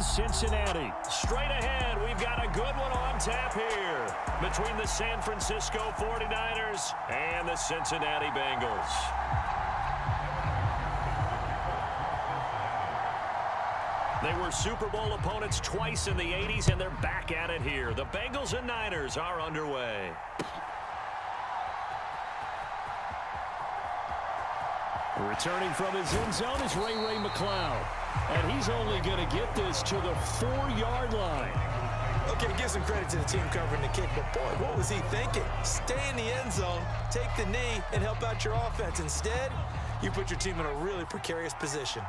in Cincinnati. Straight ahead, we've got a good one on tap here between the San Francisco 49ers and the Cincinnati Bengals. They were Super Bowl opponents twice in the 80s, and they're back at it here. The Bengals and Niners are underway. Returning from his end zone is Ray McCloud. And he's only going to get this to the 4-yard line. Okay, give some credit to the team covering the kick, but boy, what was he thinking? Stay in the end zone, take the knee, and help out your offense. Instead, you put your team in a really precarious position.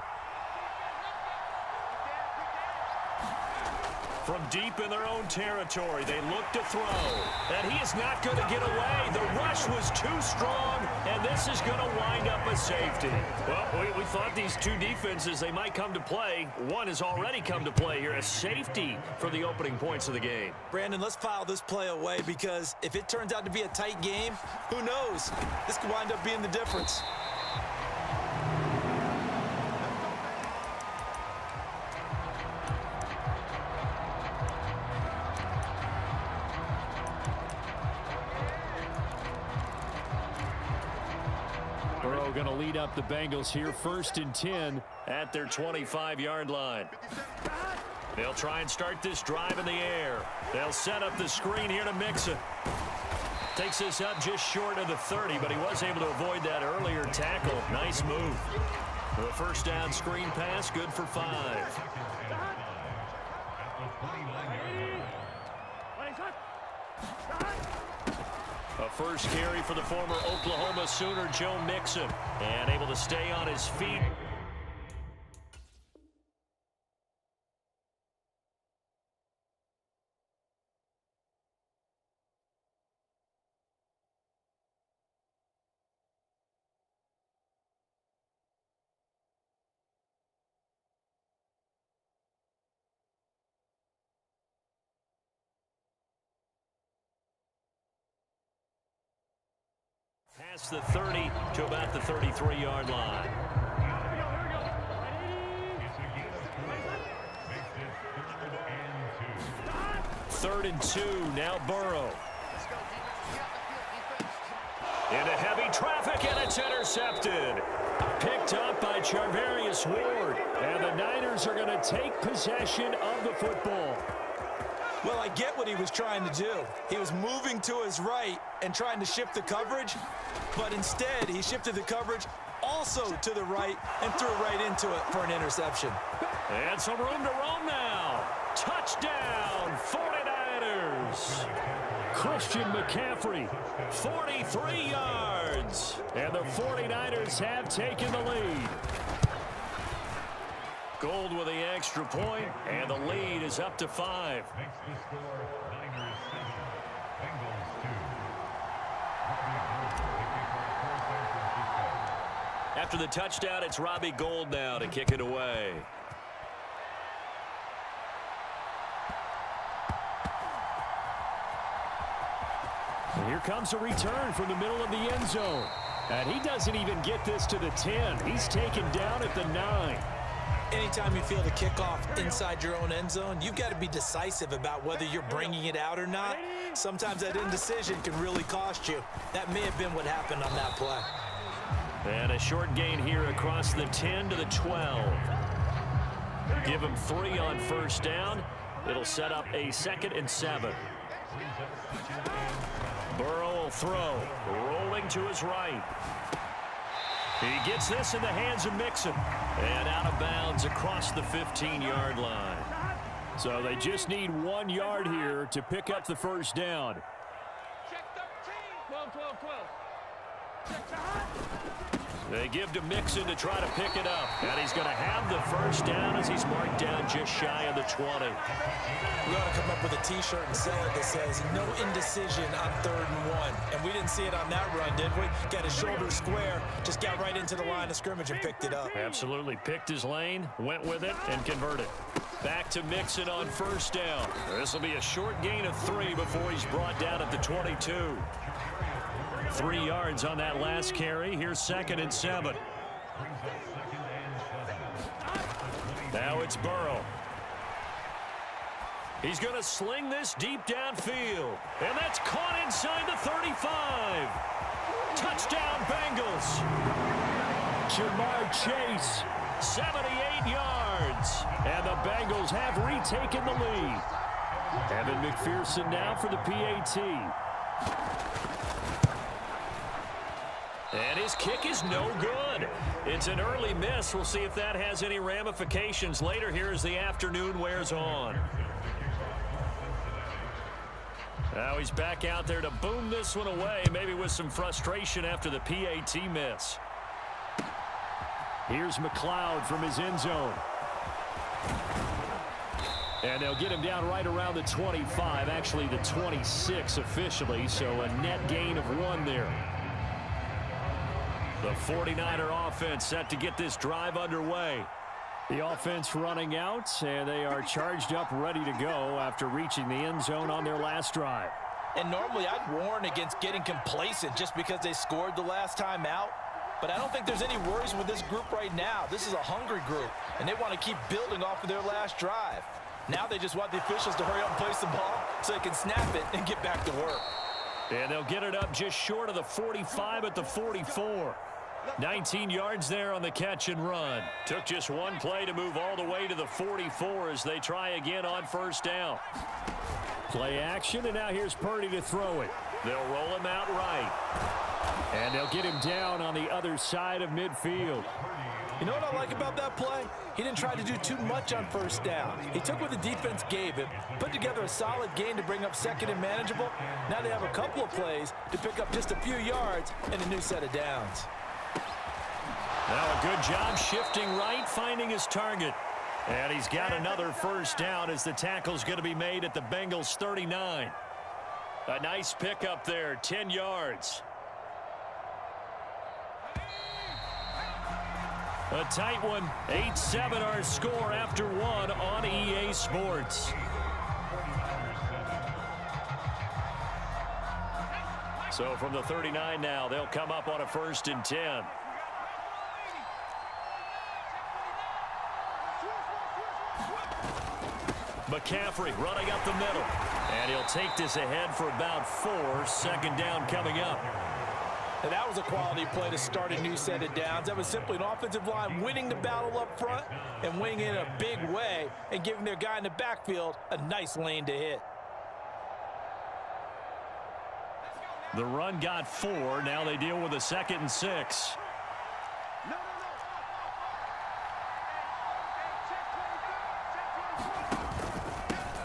From deep in their own territory, they look to throw. And he is not going to get away. The rush was too strong, and this is going to wind up a safety. Well, we thought these two defenses, they might come to play. One has already come to play here, a safety for the opening points of the game. Brandon, let's file this play away because if it turns out to be a tight game, who knows? This could wind up being the difference. Going to lead up the Bengals here, 1st and 10 at their 25-yard line. They'll try and start this drive in the air. They'll set up the screen here to Mixon. Takes this up just short of the 30, but he was able to avoid that earlier tackle. Nice move. The first down screen pass, good for 5. A first carry for the former Oklahoma Sooner, Joe Mixon, and able to stay on his feet. Past the 30 to about the 33-yard line. Third and 2, now Burrow. Into heavy traffic, and it's intercepted. Picked up by Charvarius Ward. And the Niners are going to take possession of the football. Well, I get what he was trying to do. He was moving to his right and trying to shift the coverage, but instead he shifted the coverage also to the right and threw right into it for an interception. And some room to roam now. Touchdown, 49ers. Christian McCaffrey, 43 yards. And the 49ers have taken the lead. Gold with the extra point, and the lead is up to 5. After the touchdown, it's Robbie Gould now to kick it away. And here comes a return from the middle of the end zone. And he doesn't even get this to the 10. He's taken down at the 9. Anytime you feel the kickoff inside your own end zone, you've got to be decisive about whether you're bringing it out or not. Sometimes that indecision can really cost you. That may have been what happened on that play. And a short gain here across the 10 to the 12. Give him 3 on first down. It'll set up a 2nd and 7. Burrow will throw, rolling to his right. He gets this in the hands of Mixon. And out of bounds across the 15-yard line. So they just need 1 yard here to pick up the first down. Check 13. 12. Check. They give to Mixon to try to pick it up. And he's going to have the first down as he's marked down just shy of the 20. We ought to come up with a T-shirt and sell it that says, no indecision on 3rd and 1. And we didn't see it on that run, did we? Got his shoulder square, just got right into the line of scrimmage and picked it up. Absolutely. Picked his lane, went with it, and converted. Back to Mixon on first down. This will be a short gain of 3 before he's brought down at the 22. 3 yards on that last carry. Here's 2nd and 7. Now it's Burrow. He's going to sling this deep downfield. And that's caught inside the 35. Touchdown, Bengals. Jamar Chase, 78 yards. And the Bengals have retaken the lead. Evan McPherson now for the PAT. And his kick is no good. It's an early miss. We'll see if that has any ramifications later here as the afternoon wears on. Now he's back out there to boom this one away, maybe with some frustration after the PAT miss. Here's McLeod from his end zone. And they'll get him down right around the 25, actually the 26 officially, so a net gain of 1 there. The 49er offense set to get this drive underway. The offense running out, and they are charged up, ready to go after reaching the end zone on their last drive. And normally I'd warn against getting complacent just because they scored the last time out. But I don't think there's any worries with this group right now. This is a hungry group, and they want to keep building off of their last drive. Now they just want the officials to hurry up and place the ball so they can snap it and get back to work. And they'll get it up just short of the 45 at the 44. 19 yards there on the catch and run. Took just one play to move all the way to the 44 as they try again on first down. Play action, and now here's Purdy to throw it. They'll roll him out right. And they'll get him down on the other side of midfield. You know what I like about that play? He didn't try to do too much on first down. He took what the defense gave him, put together a solid gain to bring up second and manageable. Now they have a couple of plays to pick up just a few yards and a new set of downs. Now a good job shifting right, finding his target. And he's got another first down as the tackle's going to be made at the Bengals 39. A nice pickup there, 10 yards. A tight one, 8-7 our score after 1 on EA Sports. So from the 39 now, they'll come up on a 1st and 10. McCaffrey running up the middle. And he'll take this ahead for about 4. 2nd down coming up. And that was a quality play to start a new set of downs. That was simply an offensive line winning the battle up front and winning it in a big way and giving their guy in the backfield a nice lane to hit. The run got 4. Now they deal with a 2nd and 6.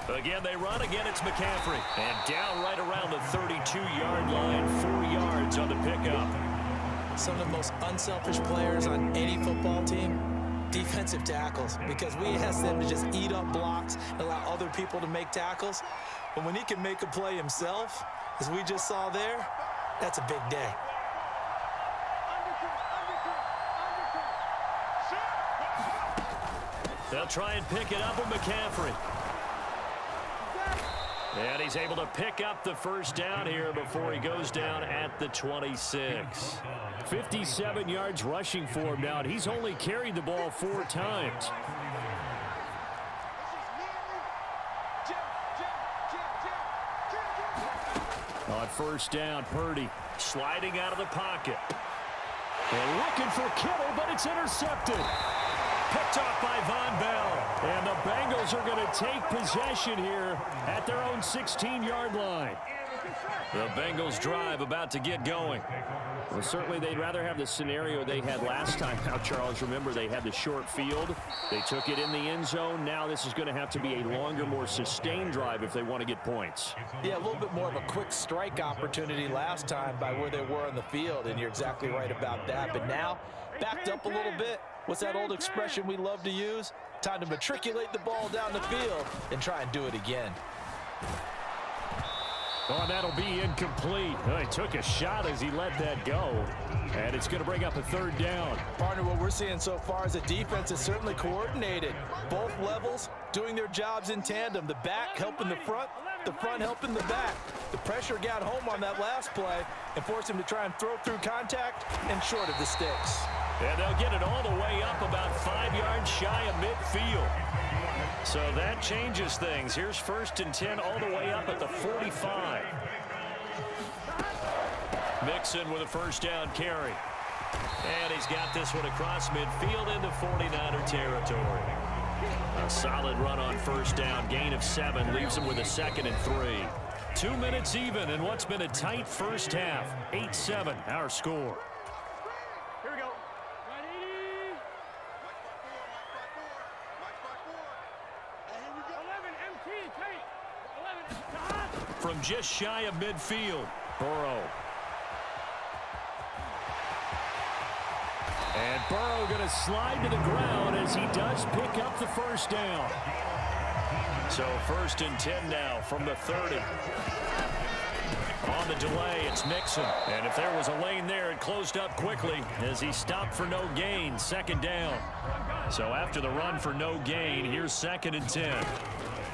Again, they run. Again, it's McCaffrey. And down right around the 32-yard line. 4 yards on the pickup. Some of the most unselfish players on any football team, defensive tackles, because we ask them to just eat up blocks and allow other people to make tackles. But when he can make a play himself, as we just saw there, that's a big day. They'll try and pick it up with McCaffrey. And he's able to pick up the first down here before he goes down at the 26. 57 yards rushing for him now. He's only carried the ball 4 times. On first down, Purdy sliding out of the pocket. And looking for Kittle, but it's intercepted. Picked off by Von Bell. And the Bengals are going to take possession here at their own 16-yard line. The Bengals drive about to get going. Well, certainly they'd rather have the scenario they had last time. Now, Charles, remember they had the short field. They took it in the end zone. Now this is going to have to be a longer, more sustained drive if they want to get points. Yeah, a little bit more of a quick strike opportunity last time by where they were on the field, and you're exactly right about that. But now, backed up a little bit. What's that old expression we love to use? Time to matriculate the ball down the field and try and do it again. Oh, and that'll be incomplete. Oh, he took a shot as he let that go. And it's going to bring up a 3rd down. Partner, what we're seeing so far is the defense is certainly coordinated. Both levels doing their jobs in tandem. The back helping the front helping the back. The pressure got home on that last play and forced him to try and throw through contact and short of the sticks. And they'll get it all the way up about 5 yards shy of midfield. So that changes things. Here's 1st and 10 all the way up at the 45. Mixon with a first down carry. And he's got this one across midfield into 49er territory. A solid run on first down. Gain of 7 leaves him with a 2nd and 3. 2 minutes even in what's been a tight first half. 8-7 our score. Here we go. 11 MT, Tate. 11. From just shy of midfield, Burrow. And Burrow going to slide to the ground as he does pick up the first down. So 1st and 10 now from the 30. On the delay, it's Mixon. And if there was a lane there, it closed up quickly as he stopped for no gain. 2nd down. So after the run for no gain, here's 2nd and 10.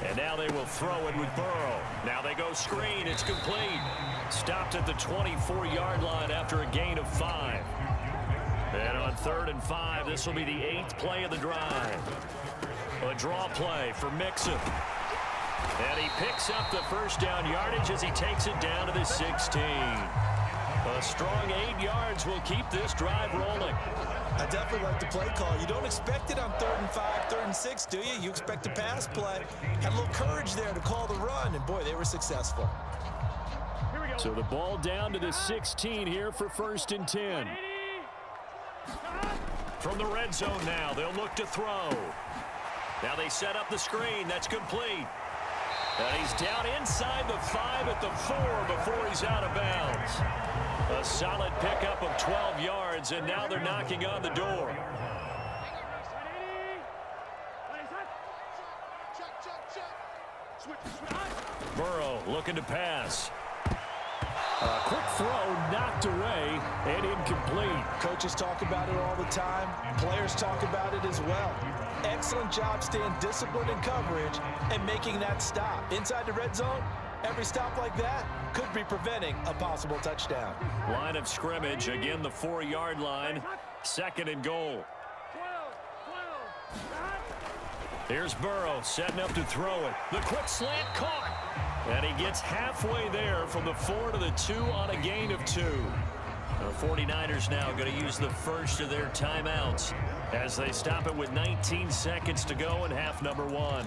And now they will throw it with Burrow. Now they go screen. It's complete. Stopped at the 24-yard line after a gain of 5. And on 3rd and 5, this will be the 8th play of the drive. A draw play for Mixon. And he picks up the first down yardage as he takes it down to the 16. A strong 8 yards will keep this drive rolling. I definitely like the play call. You don't expect it on 3rd and 5, 3rd and 6, do you? You expect a pass play. Had a little courage there to call the run, and boy, they were successful. Here we go. So the ball down to the 16 here for 1st and 10. From the red zone now, they'll look to throw. Now they set up the screen. That's complete. And he's down inside the 5 at the 4 before he's out of bounds. A solid pickup of 12 yards, and now they're knocking on the door. Burrow looking to pass. A quick throw knocked away and incomplete. Coaches talk about it all the time. Players talk about it as well. Excellent job staying disciplined in coverage and making that stop. Inside the red zone, every stop like that could be preventing a possible touchdown. Line of scrimmage, again the 4-yard line. 2nd and goal. 12. Here's Burrow setting up to throw it. The quick slant caught. And he gets halfway there from the 4 to the 2 on a gain of 2. The 49ers now going to use the first of their timeouts as they stop it with 19 seconds to go in half number 1.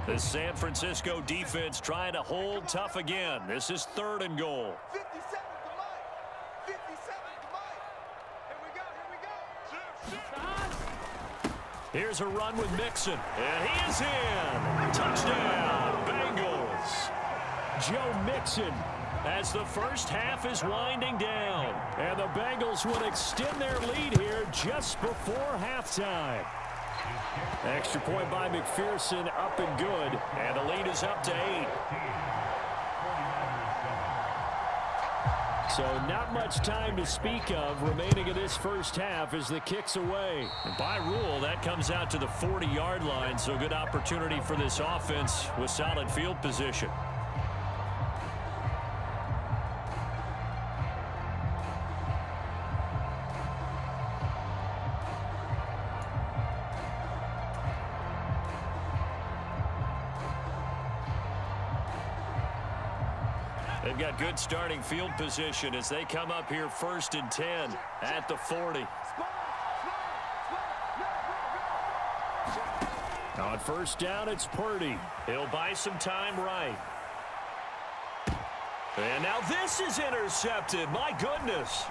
The San Francisco defense trying to hold tough again. This is 3rd and goal. 57 to Mike. 57 to Mike. Here we go. Here's a run with Mixon. And he is in. Touchdown, Bengals. Joe Mixon as the first half is winding down. And the Bengals would extend their lead here just before halftime. Extra point by McPherson, up and good. And the lead is up to 8. So not much time to speak of remaining in this first half as the kick's away. And by rule, that comes out to the 40-yard line, so good opportunity for this offense with solid field position. They've got good starting field position as they come up here 1st and 10 at the 40. On first down, it's Purdy. He'll buy some time right. And now this is intercepted. My goodness.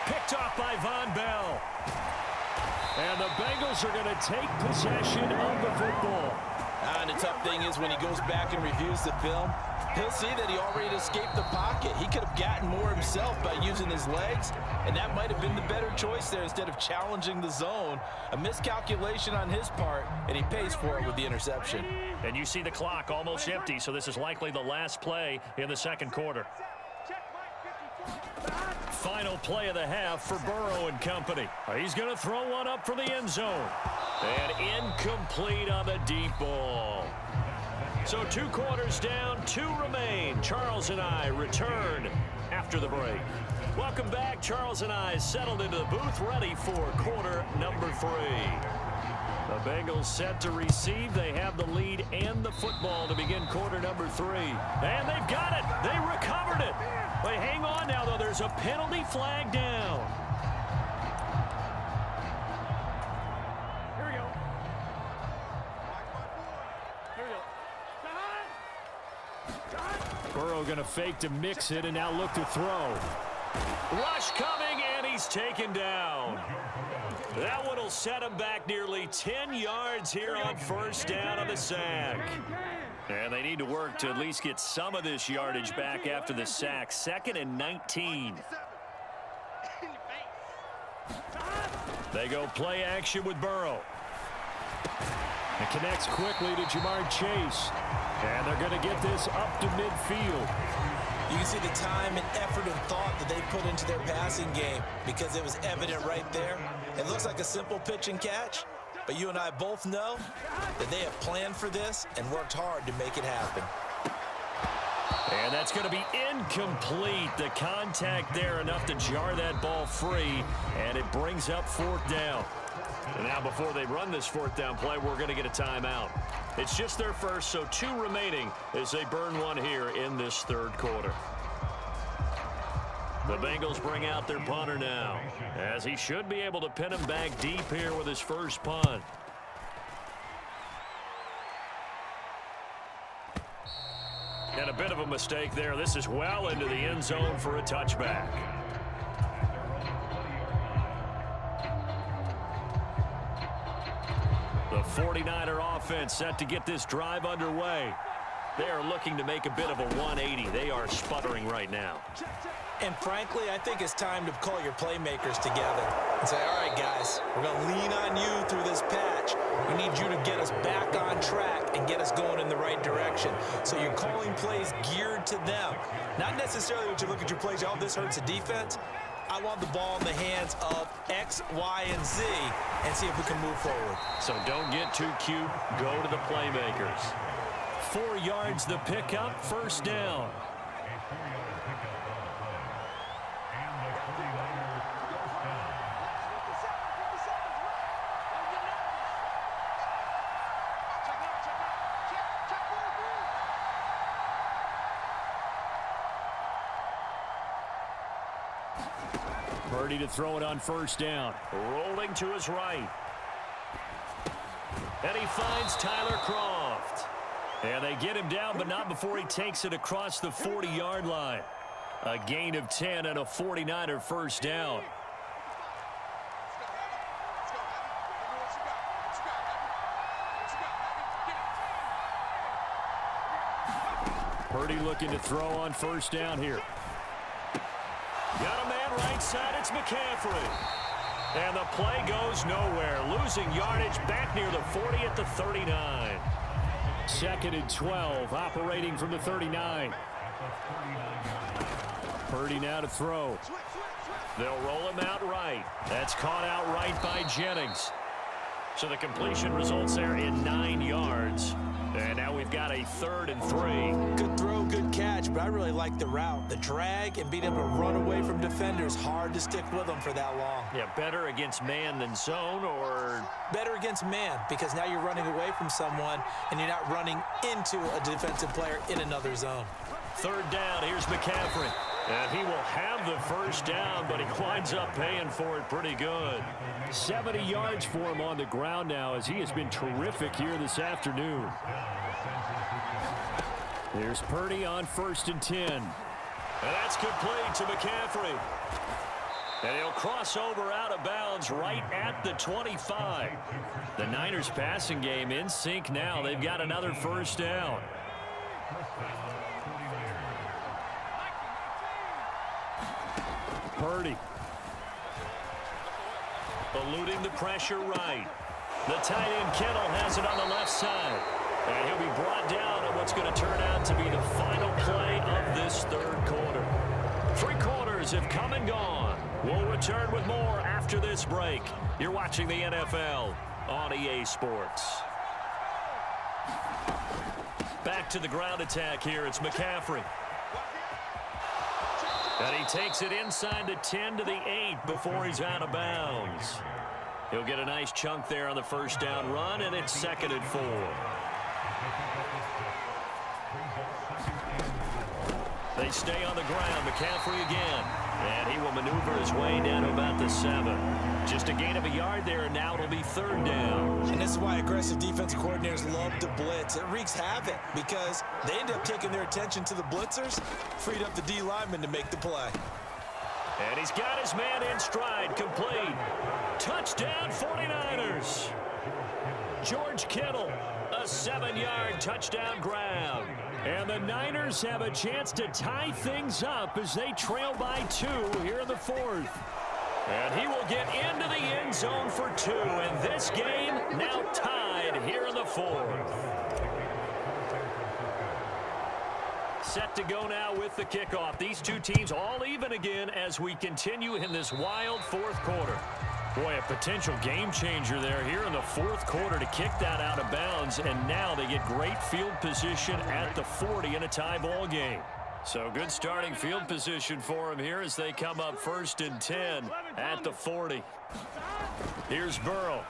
Picked off by Von Bell. And the Bengals are going to take possession of the football. And the tough thing is when he goes back and reviews the film, he'll see that he already escaped the pocket. He could have gotten more himself by using his legs, and that might have been the better choice there instead of challenging the zone. A miscalculation on his part, and he pays for it with the interception. And you see the clock almost empty, so this is likely the last play in the 2nd quarter. Final play of the half for Burrow and company. He's going to throw one up for the end zone. And incomplete on the deep ball. So 2 quarters down, 2 remain. Charles and I return after after the break. Welcome back. Charles and I settled into the booth, ready for quarter number 3. The Bengals set to receive. They have the lead and the football to begin quarter number 3. And they've got it. They recovered it. They hang on now, though. There's a penalty flag down. Here we go. Here we go. Burrow going to fake to mix it and now look to throw. Rush coming, and he's taken down. That one will set him back nearly 10 yards here on first down on the sack. And they need to work to at least get some of this yardage back after the sack. 2nd and 19. They go play action with Burrow. It connects quickly to Jamar Chase. And they're going to get this up to midfield. You can see the time and effort and thought that they put into their passing game because it was evident right there. It looks like a simple pitch and catch, but you and I both know that they have planned for this and worked hard to make it happen. And that's going to be incomplete. The contact there enough to jar that ball free, and it brings up 4th down. And now before they run this 4th down play, we're going to get a timeout. It's just their first, so 2 remaining as they burn one here in this 3rd quarter. The Bengals bring out their punter now, as he should be able to pin him back deep here with his first punt. And a bit of a mistake there. This is well into the end zone for a touchback. The 49er offense set to get this drive underway. They are looking to make a bit of a 180. They are sputtering right now. And frankly, I think it's time to call your playmakers together and say, all right, guys, we're going to lean on you through this patch. We need you to get us back on track and get us going in the right direction. So you're calling plays geared to them. Not necessarily when you look at your plays, oh, this hurts the defense. I want the ball in the hands of X, Y, and Z and see if we can move forward. So don't get too cute. Go to the playmakers. 4 yards the pickup, first down. Purdy to throw it on first down. Rolling to his right. And he finds Tyler Kroft. And they get him down, but not before he takes it across the 40-yard line. A gain of 10 and a 49er first down. Purdy looking to throw on first down here. Got a man right side. It's McCaffrey. And the play goes nowhere. Losing yardage back near the 40 at the 39. 2nd and 12, operating from the 39. Purdy now to throw. They'll roll him out right. That's caught out right by Jennings. So the completion results there in 9 yards. And now we've got a 3rd and 3. Good throw, good catch, but I really like the route. The drag and being able to run away from defenders, hard to stick with them for that long. Yeah, better against man than zone, or? Better against man, because now you're running away from someone and you're not running into a defensive player in another zone. 3rd down, here's McCaffrey. And he will have the first down, but he winds up paying for it pretty good. 70 yards for him on the ground now, as he has been terrific here this afternoon. Here's Purdy on 1st and 10. And that's complete to McCaffrey. And he'll cross over out of bounds right at the 25. The Niners passing game in sync now. They've got another first down. Purdy. Eluding the pressure right. The tight end Kittle has it on the left side. And he'll be brought down on what's going to turn out to be the final play of this 3rd quarter. 3 quarters have come and gone. We'll return with more after this break. You're watching the NFL on EA Sports. Back to the ground attack here. It's McCaffrey. And he takes it inside the 10 to the 8 before he's out of bounds. He'll get a nice chunk there on the first down run, and it's 2nd and 4. They stay on the ground. McCaffrey again. And he will maneuver his way down to about the 7. Just a gain of a yard there, and now it'll be 3rd down. And this is why aggressive defensive coordinators love to blitz. It wreaks havoc because they end up taking their attention to the blitzers, freed up the D lineman to make the play. And he's got his man in stride, complete. Touchdown, 49ers. George Kittle, a 7-yard touchdown grab. And the Niners have a chance to tie things up as they trail by 2 here in the 4th. And he will get into the end zone for 2. And this game now tied here in the 4th. Set to go now with the kickoff. These two teams all even again as we continue in this wild 4th quarter. Boy, a potential game changer there here in the 4th quarter to kick that out of bounds. And now they get great field position at the 40 in a tie ball game. So good starting field position for them here as they come up 1st and 10 at the 40. Here's Burrow.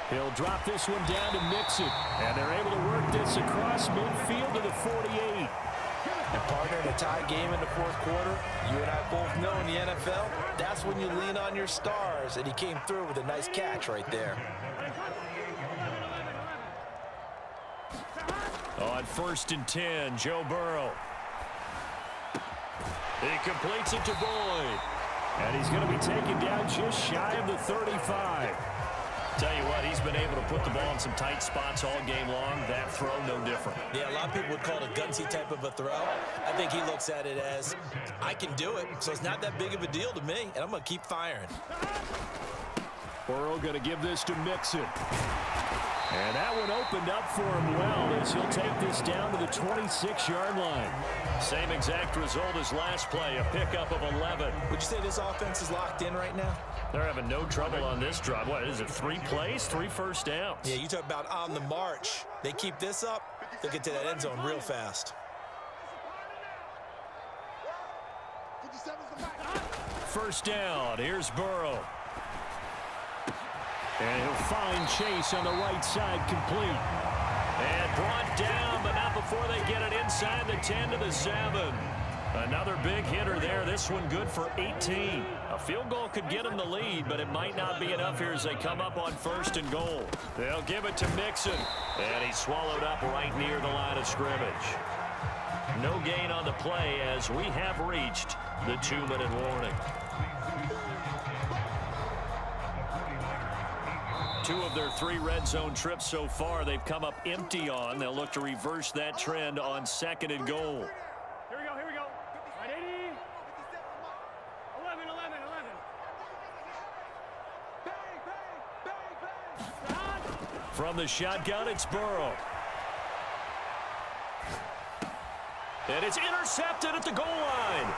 He'll drop this one down to Mixon. And they're able to work this across midfield to the 48. And partner, in a tie game in the 4th quarter, you and I both know in the NFL, that's when you lean on your stars. And he came through with a nice catch right there. On 1st and 10, Joe Burrow. He completes it to Boyd. And he's going to be taken down just shy of the 35. Tell you what, he's been able to put the ball in some tight spots all game long. That throw, no different. Yeah, a lot of people would call it a gutsy type of a throw. I think he looks at it as, I can do it, so it's not that big of a deal to me, and I'm going to keep firing. Burrow going to give this to Mixon. And that one opened up for him well as he'll take this down to the 26-yard line. Same exact result as last play, a pickup of 11. Would you say this offense is locked in right now? They're having no trouble on this drive. What is it, 3 plays, 3 first downs? Yeah, you talk about on the march. They keep this up, they'll get to that end zone real fast. First down, here's Burrow. And he'll find Chase on the right side, complete. And brought down, but not before they get it inside the 10 to the 7. Another big hitter there. This one good for 18. A field goal could get them the lead, but it might not be enough here as they come up on 1st and goal. They'll give it to Mixon. And he's swallowed up right near the line of scrimmage. No gain on the play as we have reached the 2-minute warning. 2 of their 3 red zone trips so far they've come up empty on. They'll look to reverse that trend on 2nd and goal. Here we go, here we go. Right, 80. 11, 11, 11. From the shotgun, it's Burrow. And it's intercepted at the goal line.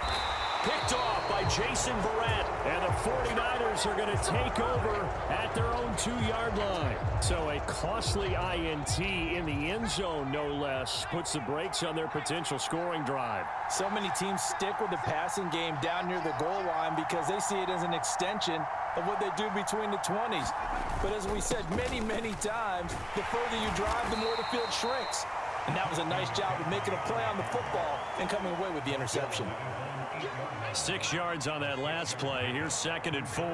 Picked off by Jason Verrett. And the 49ers are going to take over at their own 2-yard line. So a costly INT in the end zone, no less, puts the brakes on their potential scoring drive. So many teams stick with the passing game down near the goal line because they see it as an extension of what they do between the 20s. But as we said many, many times, the further you drive, the more the field shrinks. And that was a nice job of making a play on the football and coming away with the interception. 6 yards on that last play. Here's 2nd and 4.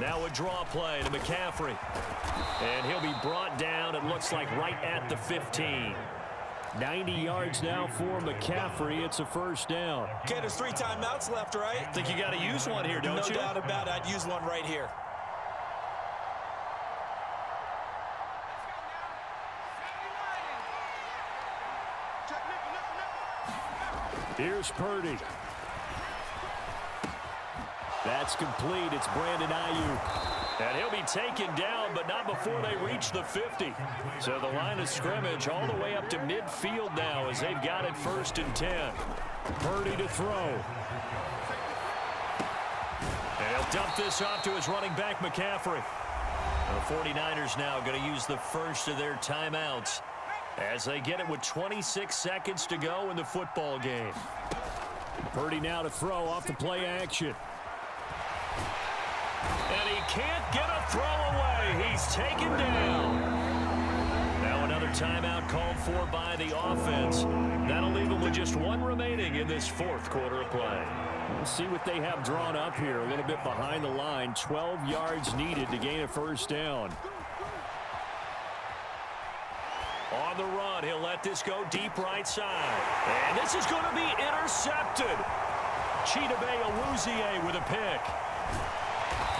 Now a draw play to McCaffrey. And he'll be brought down, it looks like, right at the 15. 90 yards now for McCaffrey. It's a first down. Okay, there's 3 timeouts left, right? I think you got to use one here, don't you? No doubt about it. I'd use one right here. Here's Purdy. That's complete. It's Brandon Ayuk. And he'll be taken down, but not before they reach the 50. So the line of scrimmage all the way up to midfield now as they've got it 1st and 10. Purdy to throw. And he'll dump this off to his running back, McCaffrey. The 49ers now going to use the first of their timeouts as they get it with 26 seconds to go in the football game. Purdy now to throw off the play action. And he can't get a throw away. He's taken down. Now another timeout called for by the offense. That'll leave them with just one remaining in this 4th quarter of play. We'll see what they have drawn up here. A little bit behind the line. 12 yards needed to gain a 1st down. On the run, he'll let this go deep right side. And this is going to be intercepted. Chidobe Awuzie with a pick.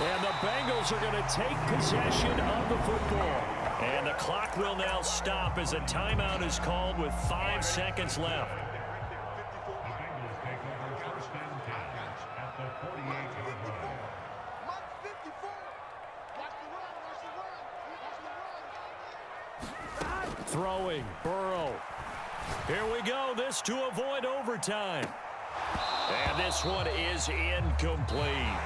And the Bengals are going to take possession of the football. And the clock will now stop as a timeout is called with 5 seconds left. Throwing, Burrow. Here we go, this to avoid overtime. And this one is incomplete.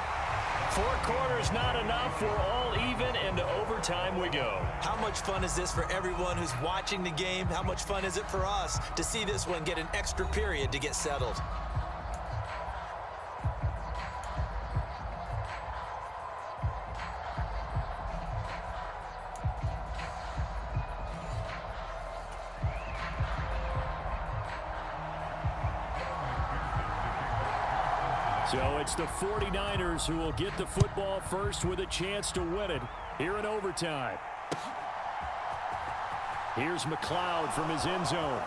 4 quarters not enough. We're all even, and to overtime we go. How much fun is this for everyone who's watching the game? How much fun is it for us to see this one get an extra period to get settled? So it's the 49ers who will get the football first with a chance to win it here in overtime. Here's McLeod from his end zone.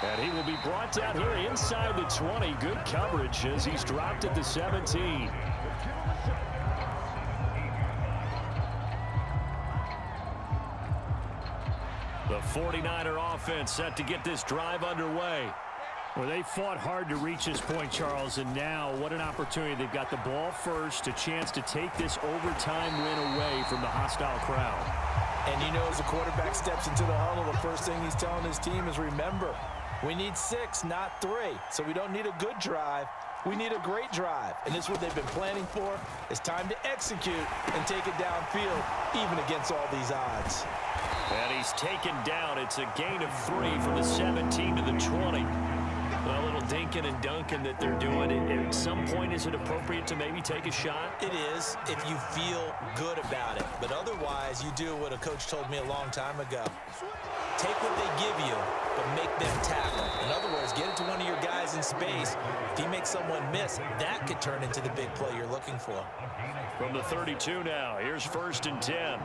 And he will be brought down here inside the 20. Good coverage as he's dropped at the 17. The 49er offense set to get this drive underway. Well, they fought hard to reach this point, Charles, and now what an opportunity. They've got the ball first, a chance to take this overtime win away from the hostile crowd. And you know, as the quarterback steps into the huddle, the first thing he's telling his team is, remember, we need 6, not 3. So we don't need a good drive. We need a great drive. And this is what they've been planning for. It's time to execute and take it downfield, even against all these odds. And he's taken down. It's a gain of 3 from the 17 to the 20. Well, a little dinking and dunking that they're doing. At some point, is it appropriate to maybe take a shot? It is, if you feel good about it. But otherwise, you do what a coach told me a long time ago. Take what they give you, but make them tackle. In other words, get it to one of your guys in space. If he makes someone miss, that could turn into the big play you're looking for. From the 32 now, here's 1st and 10.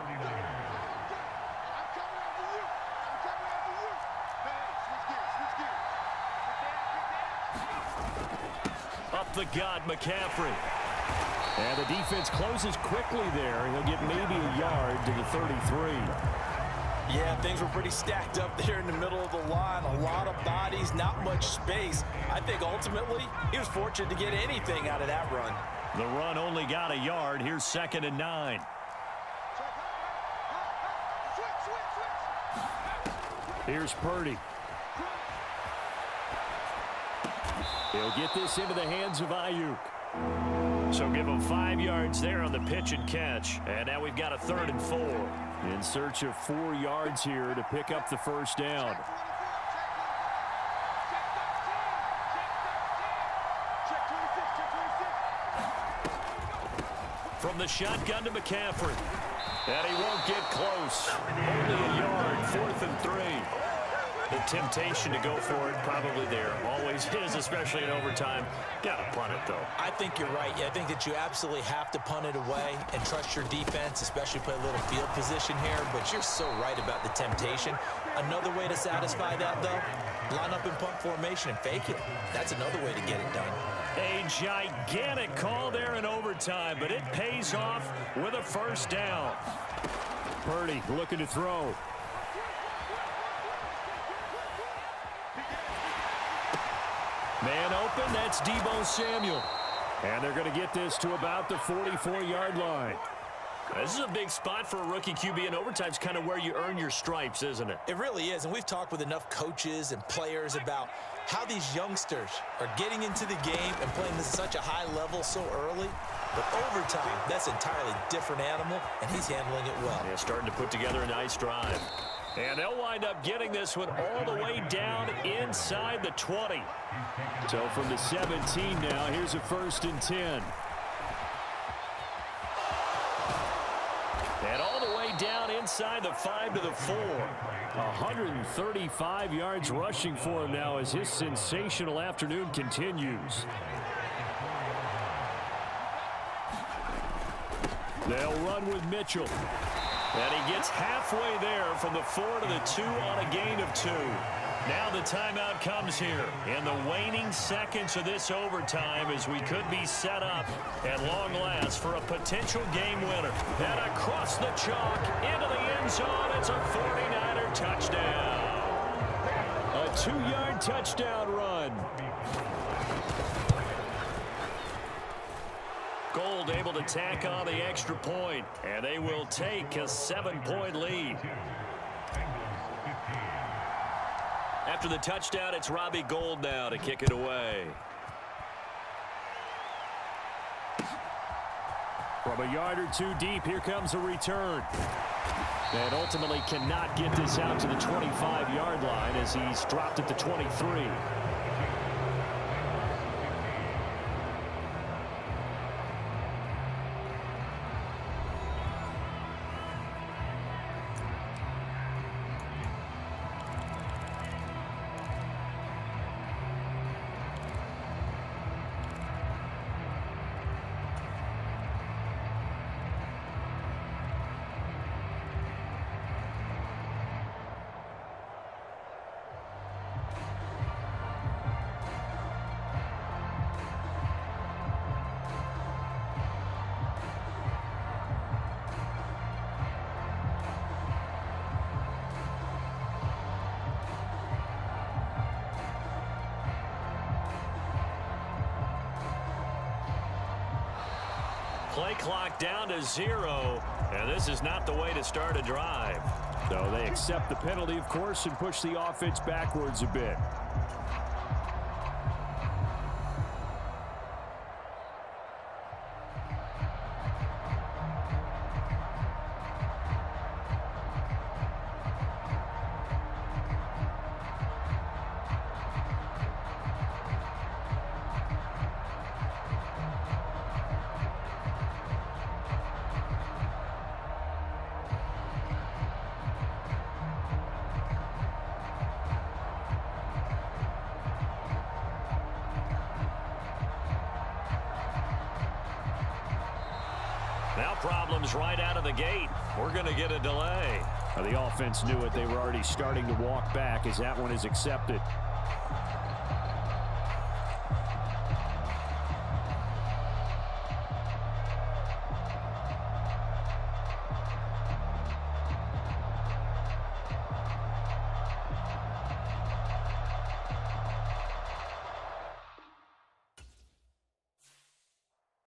Up the gut, McCaffrey. And the defense closes quickly there. He'll get maybe a yard to the 33. Yeah, things were pretty stacked up there in the middle of the line. A lot of bodies, not much space. I think ultimately he was fortunate to get anything out of that run. The run only got a yard. Here's 2nd and 9. Here's Purdy. He'll get this into the hands of Ayuk. So give him 5 yards there on the pitch and catch. And now we've got a 3rd and 4. In search of 4 yards here to pick up the 1st down. From the shotgun to McCaffrey. And he won't get close. Only a yard, 4th and 3. The temptation to go for it probably there. Always is, especially in overtime. Got to punt it, though. I think you're right. I think that you absolutely have to punt it away and trust your defense, especially play a little field position here. But you're so right about the temptation. Another way to satisfy that, though, line up in punt formation and fake it. That's another way to get it done. A gigantic call there in overtime, but it pays off with a 1st down. Purdy looking to throw. Man open, that's Deebo Samuel. And they're going to get this to about the 44-yard line. This is a big spot for a rookie QB, and overtime's kind of where you earn your stripes, isn't it? It really is, and we've talked with enough coaches and players about how these youngsters are getting into the game and playing this at such a high level so early. But overtime, that's an entirely different animal, and he's handling it well. Yeah, starting to put together a nice drive. And they'll wind up getting this one all the way down inside the 20. So from the 17 now, here's a 1st and 10. And all the way down inside the 5 to the 4. 135 yards rushing for him now as his sensational afternoon continues. They'll run with Mitchell. And he gets halfway there from the 4 to the 2 on a gain of 2. Now the timeout comes here in the waning seconds of this overtime as we could be set up at long last for a potential game winner. And across the chalk into the end zone, it's a 49er touchdown. A 2-yard touchdown run. Gold able to tack on the extra point, and they will take a 7-point lead. After the touchdown, it's Robbie Gould now to kick it away. From a yard or two deep, here comes a return. And ultimately cannot get this out to the 25-yard line as he's dropped at the 23. Play clock down to 0, and this is not the way to start a drive. So they accept the penalty, of course, and push the offense backwards a bit. Now problems right out of the gate. We're going to get a delay. The offense knew it. They were already starting to walk back as that one is accepted.